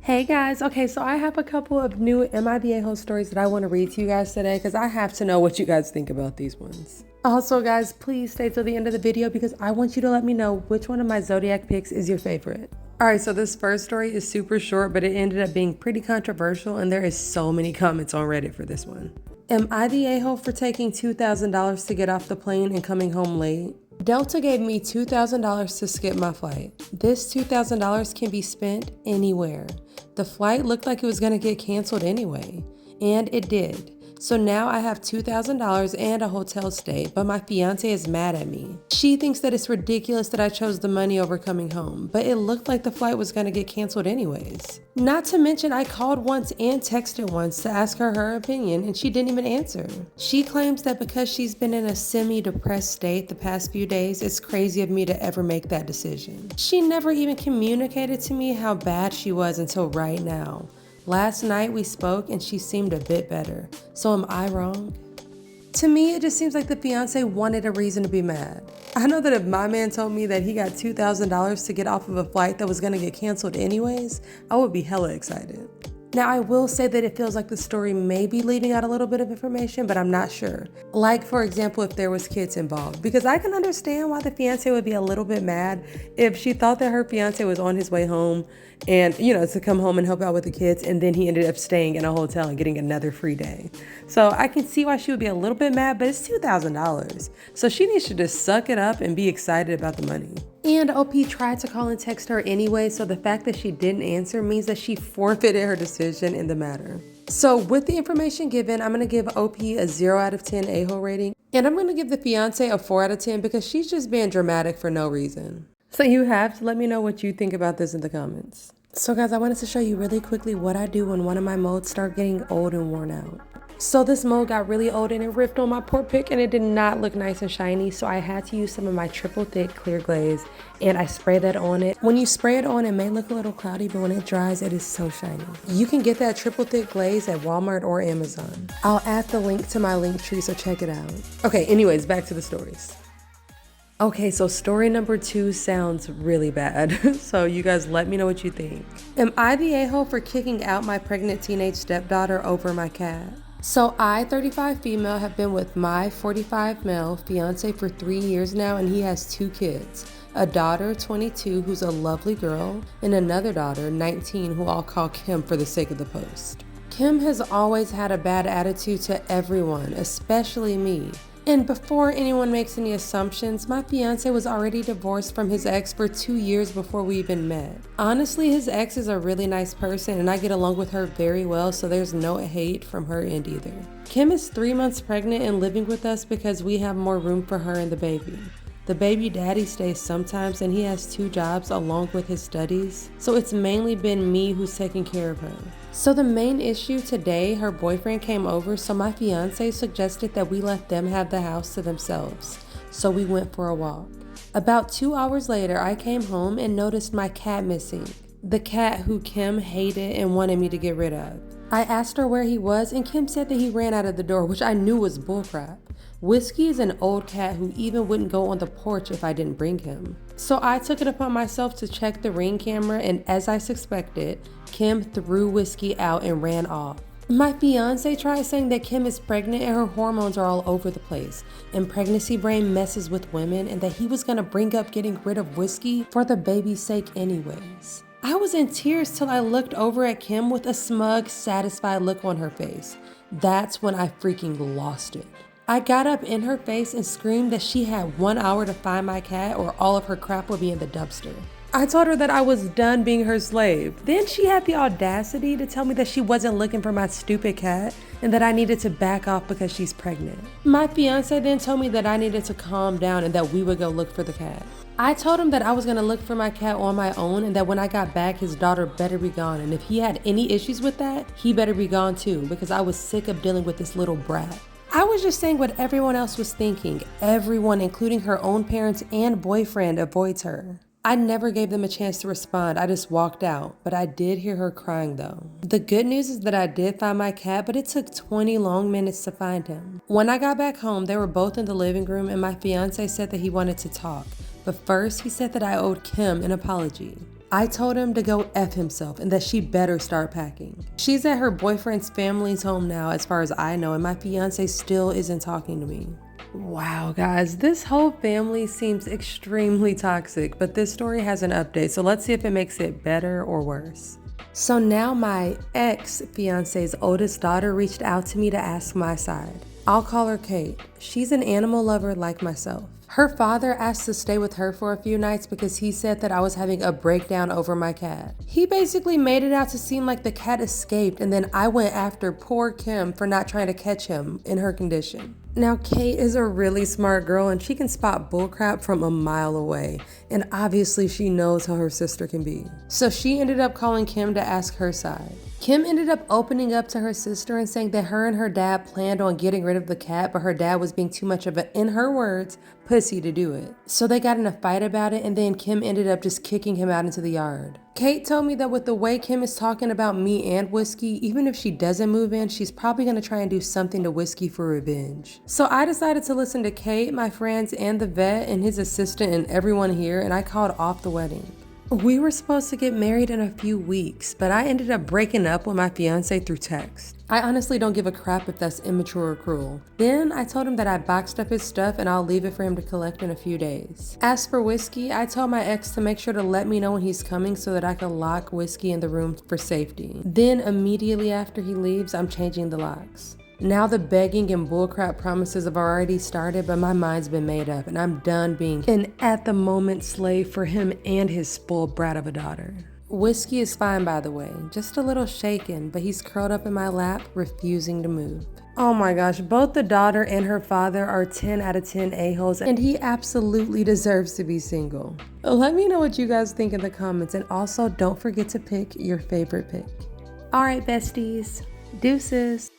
Hey guys, okay, so I have a couple of new Am I the A-hole stories that I want to read to you guys today because I have to know what you guys think about these ones. Also guys, please stay till the end of the video because I want you to let me know which one of my Zodiac picks is your favorite. Alright, so this first story is super short, but it ended up being pretty controversial and there is so many comments on Reddit for this one. Am I the a-hole for taking $2,000 to get off the plane and coming home late? Delta gave me $2,000 to skip my flight. This $2,000 can be spent anywhere. The flight looked like it was going to get canceled anyway, and it did. So now I have $2,000 and a hotel stay, but my fiance is mad at me. She thinks that it's ridiculous that I chose the money over coming home, but it looked like the flight was going to get canceled anyways. Not to mention I called once and texted once to ask her opinion and she didn't even answer. She claims that because she's been in a semi-depressed state the past few days, it's crazy of me to ever make that decision. She never even communicated to me how bad she was until right now. Last night we spoke and she seemed a bit better. So am I wrong? To me, it just seems like the fiance wanted a reason to be mad. I know that if my man told me that he got $2,000 to get off of a flight that was gonna get canceled anyways, I would be hella excited. Now, I will say that it feels like the story may be leaving out a little bit of information, but I'm not sure. Like, for example, if there was kids involved. Because I can understand why the fiance would be a little bit mad if she thought that her fiance was on his way home and, to come home and help out with the kids, and then he ended up staying in a hotel and getting another free day. So I can see why she would be a little bit mad, but it's $2,000. So she needs to just suck it up and be excited about the money. And OP tried to call and text her anyway, so the fact that she didn't answer means that she forfeited her decision in the matter. So with the information given, I'm going to give OP a 0 out of 10 a-hole rating. And I'm going to give the fiance a 4 out of 10 because she's just being dramatic for no reason. So you have to let me know what you think about this in the comments. So guys, I wanted to show you really quickly what I do when one of my molds start getting old and worn out. So this mold got really old and it ripped on my port pick and it did not look nice and shiny, so I had to use some of my triple thick clear glaze and I spray that on it. When you spray it on, it may look a little cloudy, but when it dries, it is so shiny. You can get that triple thick glaze at Walmart or Amazon. I'll add the link to my link tree, so check it out. Okay, anyways, back to the stories. Okay, so story number 2 sounds really bad, so you guys let me know what you think. Am I the a-hole for kicking out my pregnant teenage stepdaughter over my cat? So I, 35 female, have been with my 45 male fiance for 3 years now, and he has 2 kids. A daughter, 22, who's a lovely girl, and another daughter, 19, who I'll call Kim for the sake of the post. Kim has always had a bad attitude to everyone, especially me. And before anyone makes any assumptions, my fiance was already divorced from his ex for 2 years before we even met. Honestly, his ex is a really nice person and I get along with her very well, so there's no hate from her end either. Kim is 3 months pregnant and living with us because we have more room for her and the baby. The baby daddy stays sometimes and he has 2 jobs along with his studies, so it's mainly been me who's taking care of her. So the main issue today, her boyfriend came over, so my fiance suggested that we let them have the house to themselves. So we went for a walk. About 2 hours later, I came home and noticed my cat missing. The cat who Kim hated and wanted me to get rid of. I asked her where he was and Kim said that he ran out of the door, which I knew was bullcrap. Whiskey is an old cat who even wouldn't go on the porch if I didn't bring him. So I took it upon myself to check the Ring camera, and as I suspected, Kim threw Whiskey out and ran off. My fiance tried saying that Kim is pregnant and her hormones are all over the place, and pregnancy brain messes with women, and that he was gonna bring up getting rid of Whiskey for the baby's sake anyways. I was in tears till I looked over at Kim with a smug, satisfied look on her face. That's when I freaking lost it. I got up in her face and screamed that she had 1 hour to find my cat or all of her crap would be in the dumpster. I told her that I was done being her slave. Then she had the audacity to tell me that she wasn't looking for my stupid cat and that I needed to back off because she's pregnant. My fiance then told me that I needed to calm down and that we would go look for the cat. I told him that I was gonna look for my cat on my own and that when I got back, his daughter better be gone. And if he had any issues with that, he better be gone too, because I was sick of dealing with this little brat. I was just saying what everyone else was thinking. Everyone, including her own parents and boyfriend, avoids her. I never gave them a chance to respond. I just walked out, but I did hear her crying though. The good news is that I did find my cat, but it took 20 long minutes to find him. When I got back home, they were both in the living room and my fiance said that he wanted to talk. But first, he said that I owed Kim an apology. I told him to go F himself and that she better start packing. She's at her boyfriend's family's home now as far as I know, and my fiance still isn't talking to me. Wow, guys, this whole family seems extremely toxic, but this story has an update, so let's see if it makes it better or worse. So now my ex-fiance's oldest daughter reached out to me to ask my side. I'll call her Kate. She's an animal lover like myself. Her father asked to stay with her for a few nights because he said that I was having a breakdown over my cat. He basically made it out to seem like the cat escaped, and then I went after poor Kim for not trying to catch him in her condition. Now, Kate is a really smart girl and she can spot bullcrap from a mile away, and obviously she knows how her sister can be. So she ended up calling Kim to ask her side. Kim ended up opening up to her sister and saying that her and her dad planned on getting rid of the cat, but her dad was being too much of a, in her words, pussy to do it. So they got in a fight about it, and then Kim ended up just kicking him out into the yard. Kate told me that with the way Kim is talking about me and Whiskey, even if she doesn't move in, she's probably gonna try and do something to Whiskey for revenge. So I decided to listen to Kate, my friends, and the vet, and his assistant, and everyone here, and I called off the wedding. We were supposed to get married in a few weeks, but I ended up breaking up with my fiance through text. I honestly don't give a crap if that's immature or cruel. Then I told him that I boxed up his stuff and I'll leave it for him to collect in a few days. As for Whiskey, I told my ex to make sure to let me know when he's coming so that I could lock Whiskey in the room for safety. Then immediately after he leaves, I'm changing the locks. Now the begging and bullcrap promises have already started, but my mind's been made up and I'm done being an at-the-moment slave for him and his spoiled brat of a daughter. Whiskey is fine, by the way, just a little shaken, but he's curled up in my lap, refusing to move. Oh my gosh, both the daughter and her father are 10 out of 10 a-holes, and he absolutely deserves to be single. Let me know what you guys think in the comments, and also don't forget to pick your favorite pick. All right, besties, deuces.